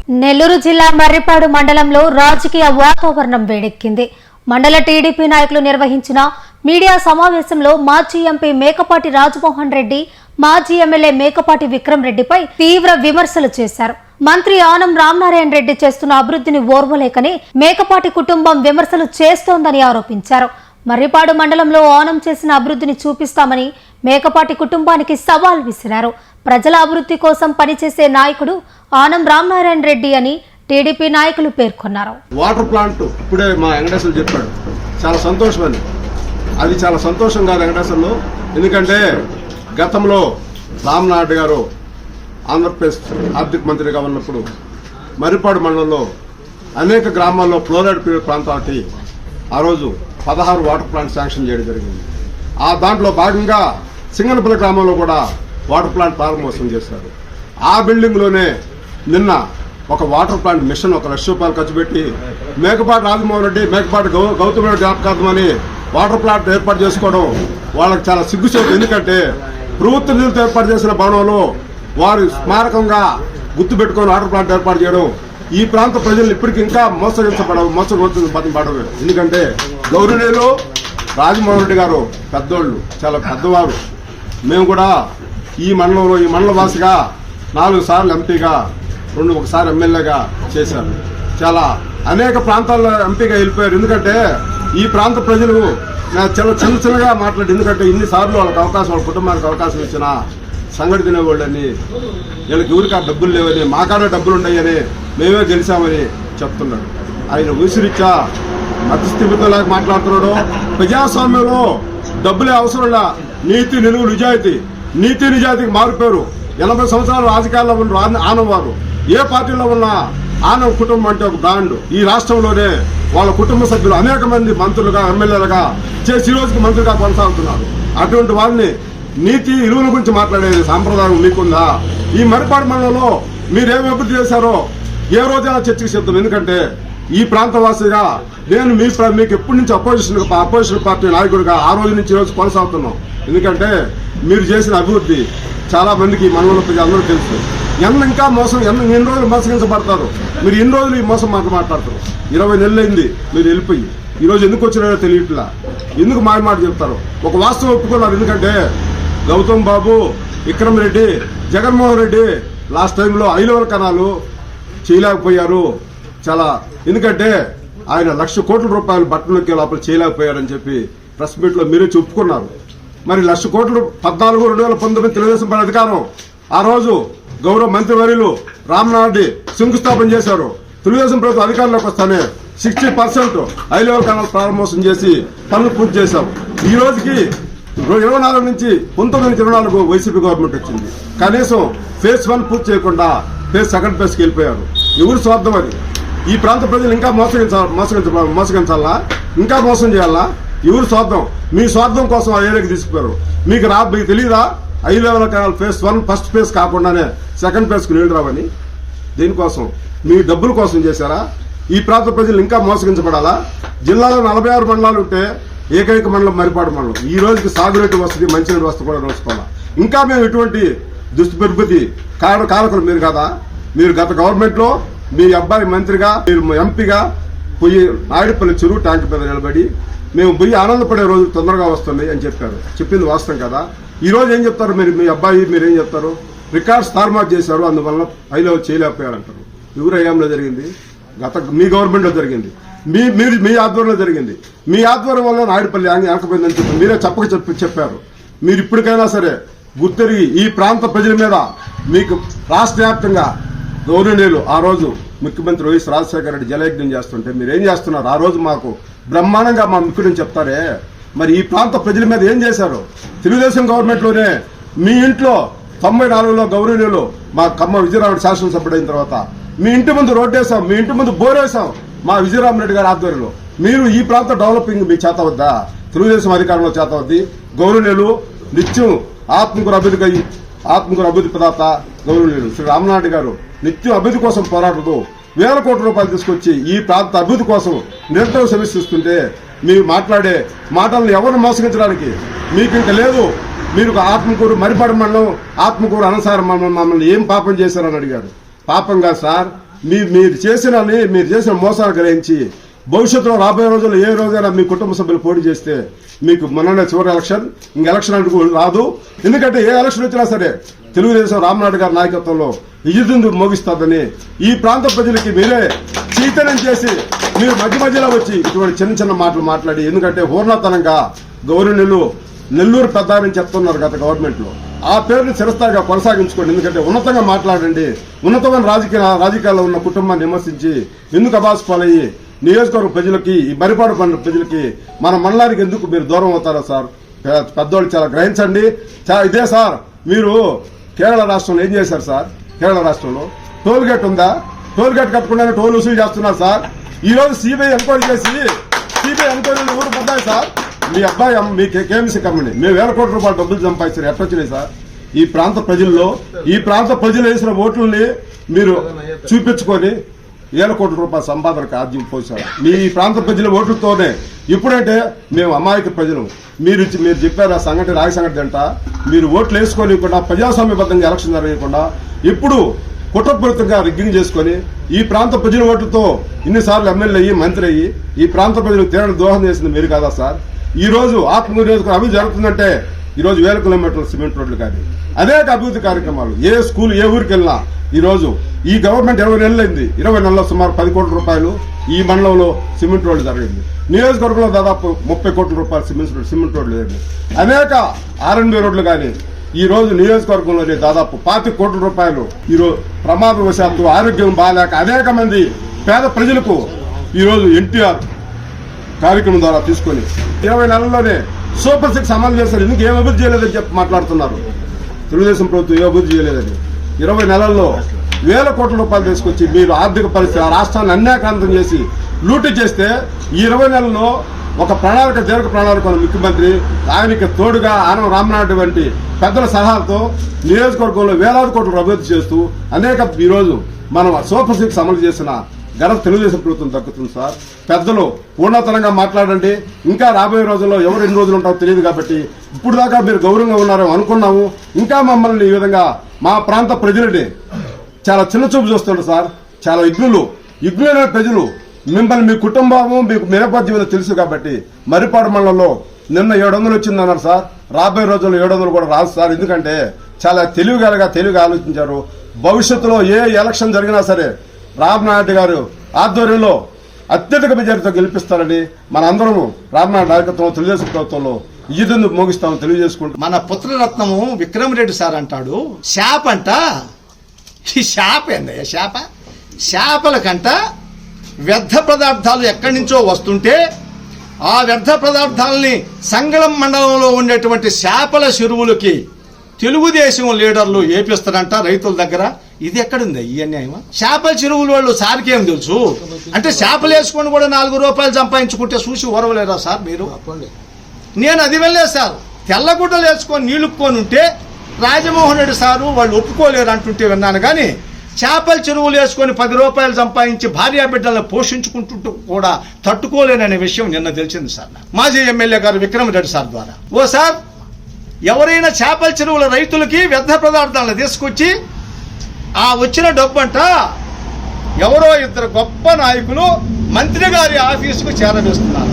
నెల్లూరు జిల్లా మర్రిపాడు మండలంలో రాజకీయ వాతావరణం వేడెక్కింది. మండల టీడీపీ నాయకులు నిర్వహించిన మీడియా సమావేశంలో మాజీ ఎంపీ మేకపాటి రాజమోహన్ రెడ్డి, మాజీ ఎమ్మెల్యే మేకపాటి విక్రమ్ రెడ్డిపై తీవ్ర విమర్శలు చేశారు. మంత్రి ఆనం రామనారాయణ రెడ్డి చేస్తున్న అభివృద్ధిని ఓర్వలేకని మేకపాటి కుటుంబం విమర్శలు చేస్తోందని ఆరోపించారు. మర్రిపాడు మండలంలో ఆనం చేసిన అభివృద్ధిని చూపిస్తామని మేకపాటి కుటుంబానికి సవాల్ విసిరారు. ప్రజల అభివృద్ధి కోసం పనిచేసే నాయకుడు ఆనం రామనారాయణ రెడ్డి అని టీడీపీ నాయకులు పేర్కొన్నారు. వాటర్ ప్లాంట్ ఇప్పుడే మా వెంకటేశ్వరు చెప్పాడు, చాలా సంతోషం అని. అది చాలా సంతోషం కాదు వెంకటేశ్వర్లు, ఎందుకంటే గతంలో రామనారాయణ గారు ఆంధ్రప్రదేశ్ ఆర్థిక మంత్రిగా ఉన్నప్పుడు మర్రిపాడు మండలంలో అనేక గ్రామాల్లో ఫ్లోరైడ్ పీరియడ్ ప్రాంతాలకి ఆ రోజు 16 వాటర్ ప్లాంట్ శాంక్షన్ చేయడం జరిగింది. ఆ దాంట్లో భాగంగా సింగనపల్లి గ్రామంలో కూడా వాటర్ ప్లాంట్ ప్రారంభోత్సవం చేశారు. ఆ బిల్డింగ్లోనే నిన్న ఒక వాటర్ ప్లాంట్ మిషన్ 1 లక్ష రూపాయలు ఖర్చు పెట్టి మేకపాటి రాజమోహన్ రెడ్డి, మేకపాటి గౌతమ్ రెడ్డి జ్ఞాపకార్థమని వాటర్ ప్లాంట్ ఏర్పాటు చేసుకోవడం వాళ్ళకి చాలా సిగ్గుచేటు. ఎందుకంటే ప్రభుత్వ నిధులతో ఏర్పాటు చేసిన భవనంలో వారి స్మారకంగా గుర్తు పెట్టుకొని వాటర్ ప్లాంట్ ఏర్పాటు చేయడం ఈ ప్రాంత ప్రజలు ఇప్పటికి ఇంకా మోసపడదు. ఎందుకంటే గౌరవనీయులు రాజమోహన్ రెడ్డి గారు పెద్దోళ్ళు, చాలా పెద్దవారు. మేము కూడా ఈ మండలంలో ఈ మండల వాసిగా 4 సార్లు ఎంపీగా, 1 ఎమ్మెల్యేగా చేశారు. చాలా అనేక ప్రాంతాల్లో ఎంపీగా వెళ్ళిపోయారు. ఎందుకంటే ఈ ప్రాంత ప్రజలు చాలా చిన్నగా మాట్లాడి, ఎందుకంటే ఇన్నిసార్లు వాళ్ళకి అవకాశం, వాళ్ళ కుటుంబానికి అవకాశం ఇచ్చిన సంగతి తినేవాళ్ళని, వీళ్ళకి ఊరికా డబ్బులు లేవని, మాకాడ డబ్బులు ఉన్నాయని, మేమే గెలిచామని చెప్తున్నాడు. ఆయన ఊసిరిచ్చా మధ్యస్థిమితంలాగా మాట్లాడుతున్నాడు. ప్రజాస్వామ్యంలో డబ్బులే అవసరంలా, నీతి నిలువు నిజాయితీ, నీతి నిజాయితీకి మారిపోయారు. 80 సంవత్సరాలు రాజకీయాల్లో ఉన్న ఆనం వారు, ఏ పార్టీలో ఉన్న ఆనం కుటుంబం అంటే ఒక బ్రాండ్. ఈ రాష్ట్రంలోనే వాళ్ళ కుటుంబ సభ్యులు అనేక మంది మంత్రులుగా, ఎమ్మెల్యేలుగా చేసి ఈ రోజుకి మంత్రులుగా కొనసాగుతున్నారు. అటువంటి వారిని నీతి విలువల గురించి మాట్లాడేది సాంప్రదాయం మీకుందా? ఈ మర్రిపాడు మండలంలో మీరేమి అభివృద్ధి చేశారో ఏ రోజైనా చర్చకు చెప్తాం. ఎందుకంటే ఈ ప్రాంతవాసిగా నేను మీకు ఎప్పటి నుంచి అపోజిషన్ పార్టీ నాయకుడిగా ఆ రోజు నుంచి ఈ రోజు కొనసాగుతున్నాం. ఎందుకంటే మీరు చేసిన అభివృద్ధి చాలా మందికి మండలంలో ప్రజలందరూ తెలుసు. ఇంకా మోసం ఎన్ని రోజులు మోసగించబడతారు మీరు? ఎన్ని రోజులు ఈ మోసం మాట్లాడతారు? 20 నెలలు అయింది మీరు వెళ్ళిపోయి. ఈ రోజు ఎందుకు వచ్చినారో తెలియట్లా, ఎందుకు మాట చెప్తారు? ఒక వాస్తవం ఒప్పుకున్నారు. ఎందుకంటే గౌతమ్ బాబు, విక్రమ్ రెడ్డి, జగన్మోహన్ రెడ్డి లాస్ట్ టైంలో 5 లెవెల్ కెనాలు చేయలేకపోయారు. చాలా ఎందుకంటే ఆయన 1 లక్ష కోట్ల రూపాయలు బట్టలకి లోపల చేయలేకపోయారని చెప్పి ప్రెస్ మీట్ లో మీరే చెప్పుకున్నారు. మరి 1 లక్ష కోట్లు 14/2019 తెలుగుదేశం పని అధికారం ఆ రోజు గౌరవ మంత్రివర్యులు రామనారాయణ రెడ్డి శంకుస్థాపన చేశారు. తెలుగుదేశం ప్రభుత్వం అధికారంలోకి వస్తానే 60% 5 లెవెల్ కెనాల్ ప్రారంభోత్సవం చేసి పనులు పూర్తి చేశాం. ఈ రోజుకి 24 నుంచి 19-24 వైసీపీ గవర్నమెంట్ వచ్చింది. కనీసం ఫేజ్ 1 పూర్తి చేయకుండా ఫేజ్ 2 ఫేజ్కి వెళ్ళిపోయారు. ఎవరు స్వార్థం అది? ఈ ప్రాంత ప్రజలు ఇంకా మోసగించాలా? ఇంకా మోసం చేయాలా? ఎవరు స్వార్థం? మీ స్వార్థం కోసం ఆ ఏరియాకి తీసుకుపోయారు. మీకు తెలియదా 5 level canal phase 1 first phase కాకుండానే 2nd ఫేజ్కి నీళ్లు రావని? దీనికోసం మీ డబ్బుల కోసం చేశారా? ఈ ప్రాంత ప్రజలు ఇంకా మోసగించబడాలా? జిల్లాలో 46 మండలాలు ఉంటే ఏకైక మండలం మర్రిపాడు మండలం. ఈ రోజుకి సాగునీటి వసతి, మంచినీటి వసతి కూడా నోచుకోవాలా. ఇంకా మేము ఇటువంటి దుష్పరిస్థితి కారకులు మీరు కదా? మీరు గత గవర్నమెంట్ లో మీ అబ్బాయి మంత్రిగా, మీరు ఎంపీగా పోయి నాయుడుపల్లి చెరువు ట్యాంక్ మీద నిలబడి మేము పోయి ఆనందపడే రోజు తొందరగా వస్తుంది అని చెప్పారు. చెప్పింది వాస్తవం కదా? ఈ రోజు ఏం చెప్తారు? మీ అబ్బాయి మీరేం చెప్తారు? రికార్డ్స్ తారుమారు చేశారు, అందువల్ల 5 లెవెల్ చేయలేకపోయారంటారు. ఎవరు హయాంలో జరిగింది? మీ గవర్నమెంట్ లో జరిగింది, మీ ఆధ్వర్యంలో జరిగింది. మీ ఆధ్వర్యం వల్ల నాయుడుపల్లి వెనకపోయిందని చెప్పి మీరే చెప్పారు. మీరు ఇప్పటికైనా సరే గుర్తెరిగి ఈ ప్రాంత ప్రజల మీద మీకు రాష్ట్ర వ్యాప్తంగా గౌరవనీయులు ఆ రోజు ముఖ్యమంత్రి వైఎస్ రాజశేఖర రెడ్డి జలయజ్ఞం చేస్తుంటే మీరేం చేస్తున్నారు? ఆ రోజు మాకు బ్రహ్మాండంగా మా ముఖ్యుడిని చెప్తారే. మరి ఈ ప్రాంత ప్రజల మీద ఏం చేశారు? తెలుగుదేశం గవర్నమెంట్ లోనే మీ ఇంట్లో 94లో గౌరవనీయులు మా కమ్మ విజయరామరెడ్డి శాసనసభ్యుడు అయిన తర్వాత మీ ఇంటి ముందు రోడ్డు వేసాం, మీ ఇంటి ముందు బోరేసాం మా విజయరామరెడ్డి గారి ఆధ్వర్యంలో. మీరు ఈ ప్రాంత డెవలపింగ్ మీ చేత వద్దా? తెలుగుదేశం అధికారంలో చేత వద్ది. గౌరవనీయులు నిత్యం ఆత్మకూరు అభివృద్ధి ప్రదాత గౌరవనీయులు శ్రీ రామనారాయణ గారు నిత్యం అభివృద్ధి కోసం పోరాడుతూ 1000 కోట్ల రూపాయలు తీసుకొచ్చి ఈ ప్రాంత అభివృద్ధి కోసం నిరంతరం శ్రమిస్తుంటే మీరు మాట్లాడే మాటలను ఎవరు మోసగించడానికి మీకు ఇంకా లేదు. మీరు ఆత్మకూరు మర్రిపాడు మండలం, ఆత్మకూరు అనసారం మమ్మల్ని ఏం పాపం చేశారని అడిగారు. పాపం కాదు సార్, మీరు చేసిన మోసాలు గ్రహించి భవిష్యత్తులో రాబోయే రోజుల్లో ఏ రోజైనా మీ కుటుంబ సభ్యులు పోటీ చేస్తే మీకు మొన్ననే చివరి ఎలక్షన్, ఇంక ఎలక్షన్ అంటూ రాదు. ఎందుకంటే ఏ ఎలక్షన్ వచ్చినా సరే తెలుగుదేశం రామనాయుడు గారి నాయకత్వంలో విజృంభి మోగిస్తుందని ఈ ప్రాంత ప్రజలకి మీరే చైతన్యం చేసి మీరు మధ్యలో వచ్చి ఇటువంటి చిన్న మాటలు మాట్లాడి, ఎందుకంటే హోర్నాతనంగా గౌరవనీయులు నెల్లూరు పెద్ద అని చెప్తున్నారు గత గవర్నమెంట్ లో, ఆ పేరుని చిరస్థాయిగా కొనసాగించుకోండి. ఎందుకంటే ఉన్నతంగా మాట్లాడండి. ఉన్నతమైన రాజకీయాల్లో ఉన్న కుటుంబాన్ని విమర్శించి ఎందుకు అబాస్పాలయ్యి నియోజకవర్గ ప్రజలకి, ఈ మరిపాడు పండుగ ప్రజలకి, మన మండలానికి ఎందుకు మీరు దూరం అవుతారా సార్? పెద్దోళ్ళు చాలా గ్రహించండి. ఇదే సార్, మీరు కేరళ రాష్ట్రంలో ఏం చేశారు సార్? కేరళ రాష్ట్రంలో టోల్ గేట్ ఉందా? టోల్ గేట్ కట్టకుండానే టోల్ వసూలు చేస్తున్నారు సార్. ఈ రోజు సిబిఐ ఎంక్వైరీ చేసి ఊరు పడ్డాయి సార్. మీ అబ్బాయి మీ కేఎంసీ కంపెనీ మేము వేల కోట్ల రూపాయలు డబ్బులు సంపాదిస్తారు. ఎట్టొచ్చినాయి సార్? ఈ ప్రాంత ప్రజలు వేసిన ఓట్లని మీరు చూపించుకొని వేల కోట్ల రూపాయల సంపాదనకు ఆద్యం పోసారు. మీ ప్రాంత ప్రజల ఓట్లతోనే. ఇప్పుడంటే మేము అమాయక ప్రజలు, మీరు చెప్పారు ఆ సంగతి, రాగి సంగతి అంట. మీరు ఓట్లు వేసుకోనివ్వకుండా, ప్రజాస్వామ్యబద్ధంగా ఎలక్షన్ జరగకుండా ఇప్పుడు కుట్రపూరితంగా రిగ్గింగ్ చేసుకుని ఈ ప్రాంత ప్రజల ఓట్లతో ఇన్నిసార్లు ఎమ్మెల్యే అయ్యి మంత్రి అయ్యి ఈ ప్రాంత ప్రజలకు తీరని దోహం చేసింది మీరు కాదా సార్? ఈ రోజు ఆత్మకూరు నియోజకవర్గం అభివృద్ధి జరుగుతుందంటే ఈ రోజు 1000 కిలోమీటర్ల సిమెంట్ రోడ్లు కానీ అనేక అభివృద్ధి కార్యక్రమాలు, ఏ స్కూల్ ఏ ఊరికి వెళ్ళినా ఈ రోజు ఈ గవర్నమెంట్ 20 నెలలైంది. 20 నెలల్లో సుమారు 10 కోట్ల రూపాయలు ఈ మండలంలో సిమెంట్ రోడ్లు జరిగింది. నియోజకవర్గంలో దాదాపు 30 కోట్ల రూపాయలు సిమెంట్ రోడ్లు జరిగింది. అనేక R&B రోడ్లు కానీ ఈ రోజు నియోజకవర్గంలోనే దాదాపు 25 కోట్ల రూపాయలు ఈ రోజు ప్రమాదవశాత్తు ఆరోగ్యం బాగాలేక అనేక మంది పేద ప్రజలకు ఈ రోజు ఎన్టీఆర్ కార్యక్రమం ద్వారా తీసుకొని 20 నెలల్లోనే సూపర్ 6 అమలు చేశారు. ఎందుకు ఏం అభివృద్ధి చేయలేదని చెప్పి మాట్లాడుతున్నారు. తెలుగుదేశం ప్రభుత్వం ఏ అభివృద్ధి చేయలేదని 20 నెలల్లో 1000 కోట్ల రూపాయలు తీసుకొచ్చి మీరు ఆర్థిక పరిస్థితి రాష్ట్రాన్ని అన్యాక్రాంతం చేసి లూటీ చేస్తే ఈ 20 నెలల్లో ఒక దీర్ఘ ప్రణాళిక ముఖ్యమంత్రి, ఆయనకి తోడుగా ఆనం రామనాయుడు వంటి పెద్దల సలహాలతో నియోజకవర్గంలో వేలాది కోట్ల అభివృద్ధి చేస్తూ అనేక ఈరోజు మనం సూపర్ 6 అమలు చేసిన ఘనత తెలుగుదేశం ప్రభుత్వం దక్కుతుంది సార్. పెద్దలు పూర్ణతనంగా మాట్లాడండి. ఇంకా రాబోయే రోజుల్లో ఎవరు ఎన్ని రోజులు ఉంటారో తెలియదు కాబట్టి ఇప్పుడు దాకా మీరు గౌరవంగా ఉన్నారో అనుకున్నాము. ఇంకా మమ్మల్ని ఈ విధంగా మా ప్రాంత ప్రజలని చాలా చిన్న చూపు చూస్తుంటారు సార్. చాలా విఘ్నులైన ప్రజలు మిమ్మల్ని, మీ కుటుంబము, మీకు నేపథ్యం తెలుసు కాబట్టి మరిపాడు మండలంలో నిన్న 700 వచ్చిందన్నారు సార్. రాబోయే రోజుల్లో 700 కూడా రాదు సార్. ఎందుకంటే చాలా తెలివిగా ఆలోచించారు. భవిష్యత్తులో ఏ ఎలక్షన్ జరిగినా సరే రామనాయుడు గారు ఆధ్వర్యంలో అత్యధిక మెజారిటీతో గెలిపిస్తారని మనందరము రామనాయుడు నాయకత్వంలో తెలుగుదేశం ప్రభుత్వంలో ఈదును మోగిస్తామని తెలియజేసుకుంటాం. మన పుత్రరత్నము విక్రమరెడ్డి సార్ అంటాడు, శాప అంట. ఈ శాప ఏందయ్యా? శాపల కంట వ్యర్థ పదార్థాలు ఎక్కడి నుంచో వస్తుంటే ఆ వ్యర్థ పదార్థాలని సంగళం మండలంలో ఉండేటువంటి శాపల చెరువులకి తెలుగుదేశం లీడర్లు ఏపిస్తారంట రైతుల దగ్గర. ఇది ఎక్కడుంది ఈ అన్యాయమా? చేపల చెరువుల వాళ్ళు సార్కి ఏం తెలుసు? అంటే చేపలు వేసుకొని కూడా 4 రూపాయలు సంపాదించుకుంటే చూసి ఓరవలేరా సార్ మీరు? నేను అది వెళ్ళలేదు సార్. తెల్లగుడ్డలు వేసుకొని నీళ్ళుక్కొని ఉంటే రాజమోహన్ రెడ్డి సారు వాళ్ళు ఒప్పుకోలేరు అంటుంటే విన్నాను. కానీ చేపల చెరువులు వేసుకొని 10 రూపాయలు సంపాదించి భార్యా బిడ్డలను పోషించుకుంటుంటూ కూడా తట్టుకోలేననే విషయం నిన్న తెలిసింది సార్. మాజీ ఎమ్మెల్యే గారు విక్రమరెడ్డి సార్ ద్వారా. ఓ సార్, ఎవరైనా చేపల చెరువుల రైతులకి వ్యర్థ పదార్థాలను తీసుకొచ్చి ఆ వచ్చిన డబ్బంట ఎవరో 2 గొప్ప నాయకులు మంత్రి గారి ఆఫీసుకు చేరవేస్తున్నారు.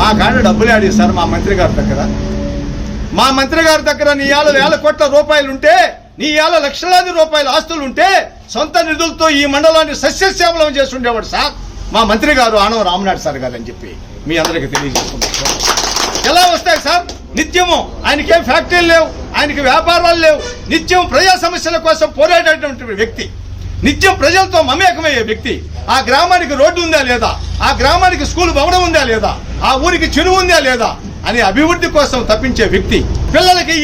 మా కాడ డబ్బులు ఆడి సార్ మా మంత్రి గారి దగ్గర. మా మంత్రి గారి దగ్గర నీ 1,000 కోట్ల రూపాయలు ఉంటే, నీ 1,000 లక్షలాది రూపాయల ఆస్తులు ఉంటే సొంత నిధులతో ఈ మండలాన్ని సస్యశ్యామలం చేసి ఉండేవాడు సార్ మా మంత్రి గారు ఆనం రామనాయుడు సార్ గారు అని చెప్పి మీ అందరికీ తెలియజేసుకుంటారు. ఎలా వస్తాయి సార్? నిత్యము ఆయనకేం ఫ్యాక్టరీలు లేవు, ఆయనకి వ్యాపారాలు లేవు. నిత్యం ప్రజా సమస్యల కోసం పోరాడేటువంటి వ్యక్తి, నిత్యం ప్రజలతో మమేకమయ్యే వ్యక్తి. ఆ గ్రామానికి రోడ్డు ఉందా లేదా, ఆ గ్రామానికి స్కూల్ భవనం ఉందా లేదా, ఆ ఊరికి చెరువు ఉందా లేదా అని అభివృద్ధి కోసం తప్పించే వ్యక్తి. పిల్లలకి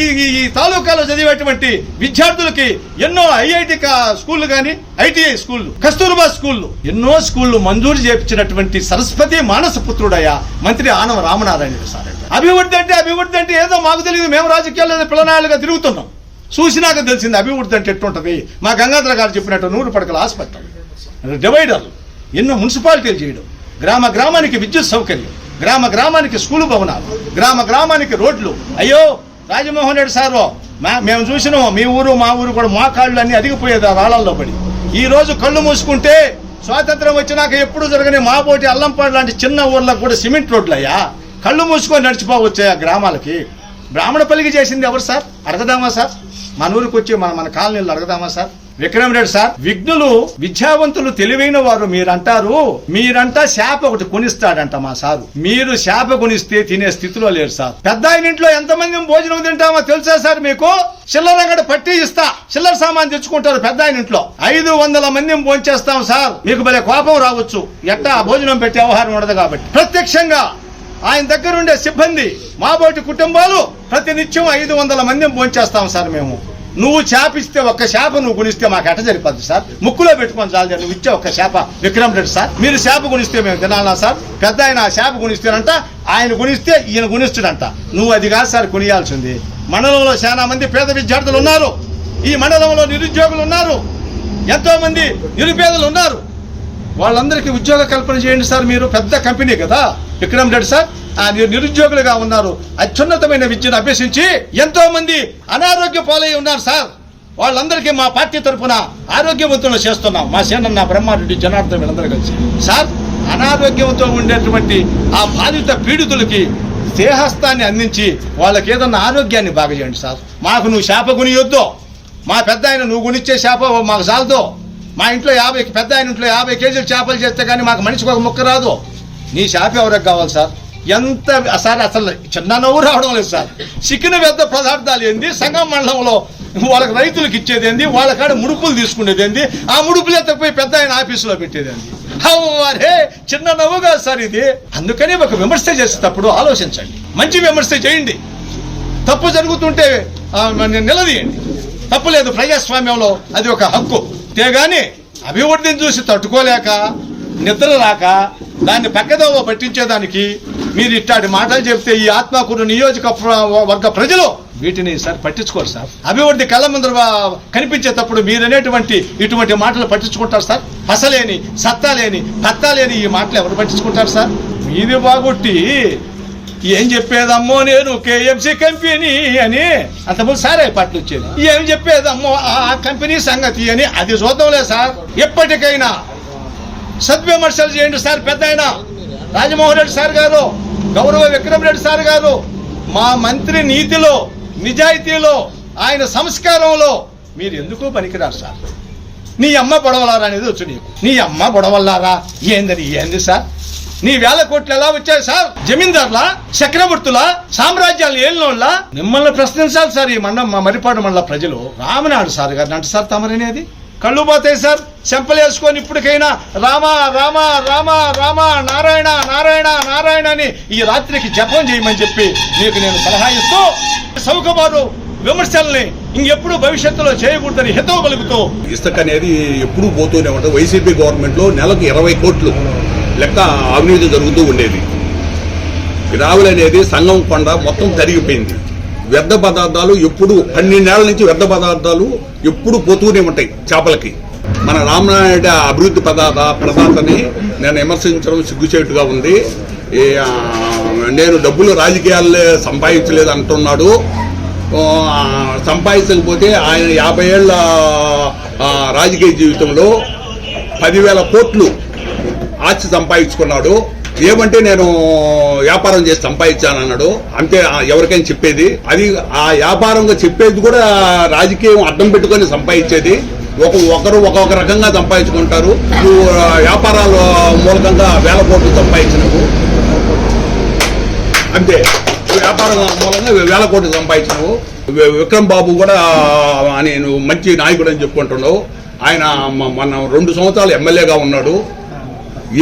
ఈ తాలూకాలో చదివేటువంటి విద్యార్థులకి ఎన్నో ఐఐటి స్కూళ్లు కానీ, ఐటీఐ స్కూళ్లు, కస్తూర్బా స్కూళ్లు, ఎన్నో స్కూళ్లు మంజూరు చేయించినటువంటి సరస్వతి మానస పుత్రుడయ్యా మంత్రి ఆనం రామనారాయణ సార్. అభివృద్ధి అంటే ఏదో మాకు తెలియదు. మేము రాజకీయాల్లో పిల్లనాళ్ళుగా తిరుగుతున్నాం. చూసినాక తెలిసింది అభివృద్ధి అంటే ఎట్టుంటది. మా గంగాధర గారు చెప్పినట్టు 100 పడకల హాస్పిటల్, డివైడర్లు, ఎన్నో మున్సిపాలిటీలు చేయడం, గ్రామానికి విద్యుత్ సౌకర్యం, గ్రామానికి స్కూలు భవనాలు, గ్రామానికి రోడ్లు. అయ్యో రాజమోహన్ రెడ్డి సారు, మేము చూసినాము మీ ఊరు మా ఊరు కూడా మోకాళ్ళు అన్ని అదిగిపోయేది ఆ రాళ్ళల్లో పడి. ఈ రోజు కళ్ళు మూసుకుంటే స్వాతంత్రం వచ్చినాక ఎప్పుడు జరగని మాబోటి అల్లంపాడు లాంటి చిన్న ఊర్లకు కూడా సిమెంట్ రోడ్లు అయ్యా. కళ్ళు మూసుకొని నడిచిపోవచ్చాయి ఆ గ్రామాలకి. బ్రాహ్మణపల్లికి చేసింది ఎవరు సార్? అడగదామా సార్? మన ఊరికి వచ్చి మన కాలనీళ్ళు అడగదామా సార్? విక్రమ్ రెడ్డి సార్, విఘ్నులు విద్యావంతులు తెలివైన వారు మీరంటారు. మీరంతా శాప ఒకటి కొనిస్తాడంట మా సారు. మీరు శాప కొనిస్తే తినే స్థితిలో లేరు సార్. పెద్ద ఆయన ఇంట్లో ఎంతమంది భోజనం తింటామో తెలుసా సార్ మీకు? చిల్లర పట్టి ఇస్తా, చిల్లర సామాన్ తెచ్చుకుంటారు పెద్ద ఆయన ఇంట్లో. 500 మందిని భోంచేస్తాం సార్. మీకు భలే కోపం రావచ్చు, ఎట్టా భోజనం పెట్టే వ్యవహారం ఉండదు కాబట్టి. ప్రత్యక్షంగా ఆయన దగ్గర ఉండే సిబ్బంది, మాబోటి కుటుంబాలు ప్రతినిత్యం 500 మందిని భోంచేస్తాం సార్ మేము. నువ్వు చేపిస్తే ఒక్క చేప నువ్వు గుణిస్తే మాకు ఎట సరిపోద్ది సార్? ముక్కులో పెట్టుకొని చాలు, నువ్వు ఇచ్చే ఒక్క చేప. విక్రమ్ రెడ్డి సార్, మీరు చేప గుణిస్తే మేము తినాలా సార్? పెద్ద ఆయన చేప గుణిస్తేనంట, ఆయన గుణిస్తే ఈయన గుణిస్తుడంట. నువ్వు అది కాదు సార్ కొనియాల్సింది. మండలంలో చాలా మంది పేద విద్యార్థులు ఉన్నారు, ఈ మండలంలో నిరుద్యోగులు ఉన్నారు, ఎంతో మంది నిరుపేదలు ఉన్నారు. వాళ్ళందరికీ ఉద్యోగ కల్పన చేయండి సార్. మీరు పెద్ద కంపెనీ కదా విక్రమ్ రెడ్డి సార్. నిరుద్యోగులుగా ఉన్నారు, అత్యున్నతమైన విద్యను అభ్యసించి ఎంతో మంది అనారోగ్య పాలై ఉన్నారు సార్. వాళ్ళందరికీ మా పార్టీ తరఫున ఆరోగ్యవంతులు చేస్తున్నాం. మా సేనన్న బ్రహ్మారెడ్డి జనార్దన్ వీళ్ళందరూ కలిసి సార్. అనారోగ్యంతో ఉండేటువంటి ఆ బాధిత పీడితులకి దేహస్థాన్ని అందించి వాళ్ళకి ఏదన్నా ఆరోగ్యాన్ని బాగా చేయండి సార్. మాకు నువ్వు చేప కొనియొద్దు, మా పెద్ద ఆయన నువ్వు కొనిచ్చే చేప మాకు చాలదు. మా ఇంట్లో 50 పెద్ద ఆయన ఇంట్లో 50 కేజీలు చేపలు చేస్తే కానీ మాకు మనిషికి ఒక ముక్క రాదు. నీ చేప ఎవరికి కావాలి సార్? ఎంత సార్ అసలు చిన్న నవ్వు రావడం లేదు సార్. చికెన్ పెద్ద పదార్థాలు ఏంది, సంగం మండలంలో వాళ్ళకి రైతులకు ఇచ్చేది ఏంది, వాళ్ళ కాడ ముడుపులు తీసుకునేది ఏంది, ఆ ముడుపులు ఎత్తపోయి పెద్ద ఆయన ఆఫీసులో పెట్టేది ఏంది. అరే చిన్న నవ్వు కాదు సార్ ఇది. అందుకని ఒక విమర్శ చేసేటప్పుడు ఆలోచించండి, మంచి విమర్శ చేయండి. తప్పు జరుగుతుంటే నిలదీయండి, తప్పు లేదు. ప్రజాస్వామ్యంలో అది ఒక హక్కు. అంతేగాని అభివృద్ధిని చూసి తట్టుకోలేక నిద్ర రాక దాన్ని పక్కదోవ పట్టించేదానికి మీరు ఇట్లాంటి మాటలు చెప్తే ఈ ఆత్మకూరు నియోజకవర్గ ప్రజలు వీటిని సార్ పట్టించుకోరు సార్. అభివృద్ధి కళ్ళ ముందర కనిపించేటప్పుడు మీరనేటువంటి ఇటువంటి మాటలు పట్టించుకుంటారు సార్? పసలేని, సత్తా లేని, పత్తా లేని ఈ మాటలు ఎవరు పట్టించుకుంటారు సార్? మీది బాగుట్టి ఏం చెప్పేదమ్మో నేను కేఎంసీ కంపెనీ అని అంతకుముందు సారే పాటలు వచ్చేది. ఏం చెప్పేదమ్మో ఆ కంపెనీ సంగతి అని అది చూద్దాంలే సార్. ఎప్పటికైనా సద్విమర్శలు చేయండి సార్. పెద్ద ఆయన రాజమోహన్ రెడ్డి సార్ గారు, గౌరవ విక్రమ్ రెడ్డి సార్ గారు, మా మంత్రి నీతిలో, నిజాయితీలో, ఆయన సంస్కారంలో మీరు ఎందుకు పనికిరారు సార్? నీ అమ్మ బొడవలారా అనేది వచ్చు నీకు. నీ అమ్మ బొడవల్లారా ఏంది సార్? నీ 1000 కోట్లు ఎలా వచ్చాయి సార్? జమీందార్ల, చక్రవర్తుల, సామ్రాజ్యాలు ఏళ్ళోళ్ళ మిమ్మల్ని ప్రశ్నించాలి సార్. ఈ మా మరిపాడు మండల ప్రజలు. రామనాడు సార్ గారిని అంటే సార్ తమరనేది కళ్ళు పోతాయి సార్. చెంపలేసుకొని ఇప్పటికైనా రామ రామ రామ రామ నారాయణ నారాయణ నారాయణ అని ఈ రాత్రికి జపం చేయమని చెప్పి మీకు నేను సలహా ఇస్తూ సౌకబారు విమర్శల్ని ఇంకెప్పుడు భవిష్యత్తులో చేయకూడదని హితవు పలుకుతూ. ఇసుక అనేది ఎప్పుడు పోతూనే ఉంటుంది. వైసీపీ గవర్నమెంట్ లో నెలకు 20 కోట్లు లెక్క అవినీతి జరుగుతూ ఉండేది. గ్రావెల్ అనేది సంగం కొండ మొత్తం తరిగిపోయింది. వ్యర్థ పదార్థాలు ఎప్పుడు 12 ఏళ్ల నుంచి వ్యర్థ పదార్థాలు ఎప్పుడు పోతూనే ఉంటాయి చేపలకి. మన రామనాయుడు అభివృద్ధి ప్రదాతని నేను విమర్శించడం సిగ్గుచేటుగా ఉంది. నేను డబ్బులు రాజకీయాల్లో సంపాదించలేదు అంటున్నాడు. సంపాదించకపోతే ఆయన 50 ఏళ్ల రాజకీయ జీవితంలో 10,000 కోట్లు ఆస్తి సంపాదించుకున్నాడు. ఏమంటే నేను వ్యాపారం చేసి సంపాదించానన్నాడు. అంతే ఎవరికైనా చెప్పేది. అది ఆ వ్యాపారంగా చెప్పేది కూడా రాజకీయం అడ్డం పెట్టుకొని సంపాదించేది. ఒకరు ఒక్కొక్క రకంగా సంపాదించుకుంటారు. నువ్వు వ్యాపారాల మూలకంగా 1000 కోట్లు సంపాదించినవు అంతే. వ్యాపారం మూలంగా 1000 కోట్లు సంపాదించినవు. విక్రమ్ బాబు కూడా అని నువ్వు మంచి నాయకుడు అని చెప్పుకుంటున్నావు. ఆయన మన 2 సంవత్సరాలు ఎమ్మెల్యేగా ఉన్నాడు.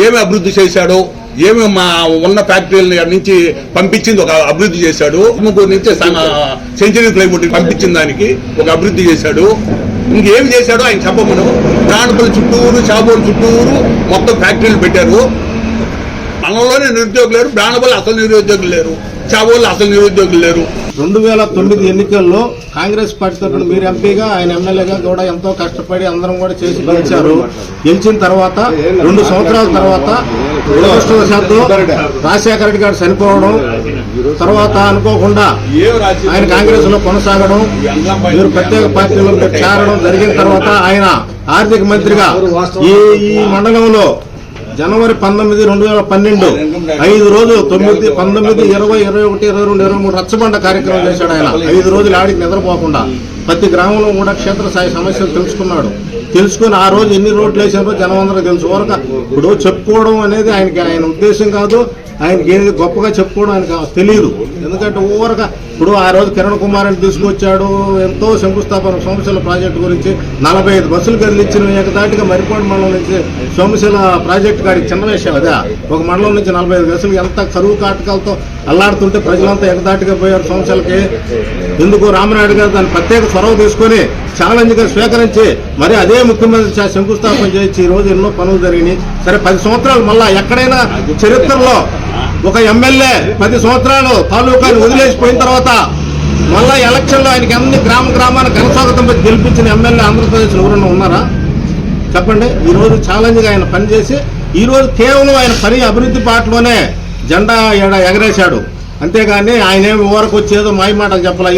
ఏమి అభివృద్ధి చేశాడు? ఏమి మా ఉన్న ఫ్యాక్టరీల నుంచి పంపించింది ఒక అభివృద్ధి చేశాడు. ముగ్గురు నుంచి సెంచరీ ప్లైవుడ్ పంపించిన దానికి ఒక అభివృద్ధి చేశాడు. ఇంకేమి చేశాడు ఆయన చెప్పమను. ప్రాణపల్లి చుట్టూరు, చాబోలు చుట్టూరు మొత్తం ఫ్యాక్టరీలు పెట్టారు. మనలోనే నిరుద్యోగులు లేరు, ప్రాణపల్లి అసలు నిరుద్యోగులు లేరు, చాబోళ్ళు అసలు నిరుద్యోగులు లేరు. 2009 ఎన్నికల్లో కాంగ్రెస్ పార్టీ తరఫున మీరు ఎంపీగా, ఆయన ఎమ్మెల్యేగా కూడా ఎంతో కష్టపడి అందరం కూడా చేసి గెలిచారు. గెలిచిన తర్వాత 2 సంవత్సరాల తర్వాత దురదృష్టవశాత్తు రాజశేఖర రెడ్డి గారు చనిపోవడం, తర్వాత అనుకోకుండా ఆయన కాంగ్రెస్ లో కొనసాగడం, మీరు ప్రత్యేక పార్టీలో చేరడం జరిగిన తర్వాత ఆయన ఆర్థిక మంత్రిగా ఈ మండలంలో జనవరి 19, 2012 5 రోజులు 9, 19, 20, 21, 22, 23 రచ్చబండ కార్యక్రమం చేశాడు ఆయన. 5 రోజులు ఆడికి నిద్రపోకుండా ప్రతి గ్రామంలో కూడా క్షేత్రస్థాయి సమస్యలు తెలుసుకుని ఆ రోజు ఎన్ని రోడ్లు వేసారో జనం అందరూ తెలుసు. ఊరక ఇప్పుడు చెప్పుకోవడం అనేది ఆయన ఉద్దేశం కాదు, ఆయనకి ఏది గొప్పగా చెప్పుకోవడం ఆయనకు తెలియదు. ఎందుకంటే ఊరక ఇప్పుడు ఆ రోజు కిరణ్ కుమార్ అని తీసుకొచ్చాడు, ఎంతో శంకుస్థాపన సోమశిల ప్రాజెక్టు గురించి 45 బస్సులు కదిలిచ్చిన ఏకదాటిగా మరిపాడు మండలం నుంచి సోమశిల ప్రాజెక్టు కాడికి చిన్న విషయం అదే. ఒక మండలం నుంచి 45 బస్సులు ఎంత కరువు కాటకాలతో అల్లాడుతుంటే ప్రజలంతా ఏకదాటిగా పోయారు సోమశిలకి. ఎందుకు రామనాయుడు గారు దాన్ని ప్రత్యేక చొరవ తీసుకొని ఛాలెంజ్ గా స్వీకరించి మరి అదే ముఖ్యమంత్రి శంకుస్థాపన చేసి ఈ రోజు ఎన్నో పనులు జరిగినాయి. సరే 10 సంవత్సరాలు మళ్ళా ఎక్కడైనా చరిత్రలో ఒక ఎమ్మెల్యే 10 సంవత్సరాలు తాలూకాని వదిలేసిపోయిన తర్వాత మళ్ళా ఎలక్షన్ లో ఆయనకి అన్ని గ్రామానికి ఘనస్వాగతం పెట్టి గెలిపించిన ఎమ్మెల్యే ఆంధ్రప్రదేశ్ లో ఎవరన్నా ఉన్నారా చెప్పండి. ఈ రోజు ఛాలెంజ్ గా ఆయన పనిచేసి ఈ రోజు కేవలం ఆయన పని అభివృద్ధి బాటలోనే జెండా ఎగరేశాడు. అంతేగాని ఆయన ఏమి ఊరకు వచ్చేదో మాయ మాటలు చెప్పాల.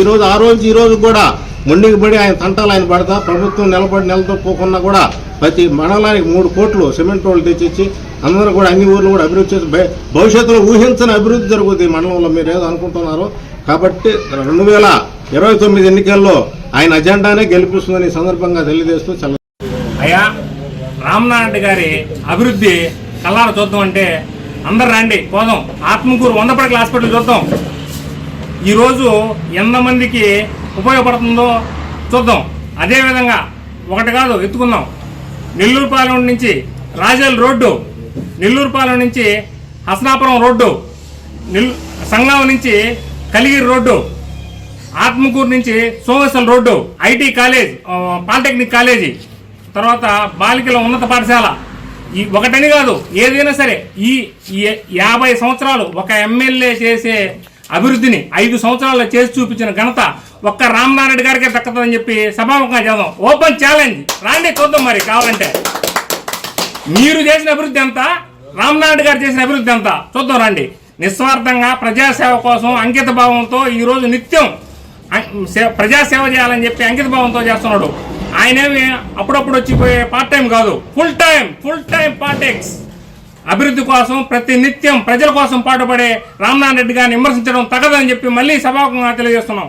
ఈ రోజు కూడా మొండికి పడి ఆయన తంటాలు ఆయన పడతా ప్రభుత్వం నెలతో పోకున్నా కూడా ప్రతి మండలానికి 3 కోట్లు సిమెంట్ రోడ్లు తెచ్చిచ్చి అందరూ కూడా అన్ని ఊర్లు కూడా అభివృద్ధి చేసి భవిష్యత్తులో ఊహించని అభివృద్ధి జరుగుతుంది మండలంలో. మీరు ఏదో అనుకుంటున్నారు కాబట్టి 2029 ఎన్నికల్లో ఆయన అజెండానే గెలిపిస్తుందని ఈ సందర్భంగా తెలియజేస్తూ అయ్యా రామనాయుడు గారి అభివృద్ధి కళ్ళారా చూద్దాం అంటే అందరు రండి పోదాం. ఆత్మకూరు 100 పడకల హాస్పిటల్ చూద్దాం. ఈరోజు ఎంతమందికి ఉపయోగపడుతుందో చూద్దాం. అదేవిధంగా ఒకటి కాదు ఎత్తుకుందాం. నెల్లూరుపాలెం నుంచి రాజేల్ రోడ్డు, నెల్లూరుపాలెం నుంచి హసనాపురం రోడ్డు, సంగం నుంచి కలిగిరి రోడ్డు, ఆత్మకూరు నుంచి Somasila road, IT college, polytechnic college, తర్వాత బాలికల ఉన్నత పాఠశాల. ఈ ఒకటని కాదు ఏదైనా సరే ఈ 50 సంవత్సరాలు ఒక ఎమ్మెల్యే చేసే అభివృద్ధిని 5 సంవత్సరాల్లో చేసి చూపించిన ఘనత ఒక్క రామనాయుడు గారికే దక్కుతుందని చెప్పి సభాముఖంగా చేద్దాం. ఓపెన్ ఛాలెంజ్ రాండి చూద్దాం. మరి కావాలంటే మీరు చేసిన అభివృద్ధి ఎంత, రామనాయుడు గారు చేసిన అభివృద్ధి ఎంత చూద్దాం రండి. నిస్వార్థంగా ప్రజాసేవ కోసం అంకిత భావంతో ఈరోజు నిత్యం ప్రజాసేవ చేయాలని చెప్పి అంకిత భావంతో చేస్తున్నాడు. ఆయనేమి అప్పుడప్పుడు వచ్చిపోయే పార్ట్ టైం కాదు, ఫుల్ టైం పాలిటిక్స్. అభివృద్ధి కోసం ప్రతి నిత్యం ప్రజల కోసం పాటుపడే రామనారాయణ రెడ్డి గారిని విమర్శించడం తగదని చెప్పి మళ్ళీ సభాముఖంగా తెలియజేస్తున్నాం.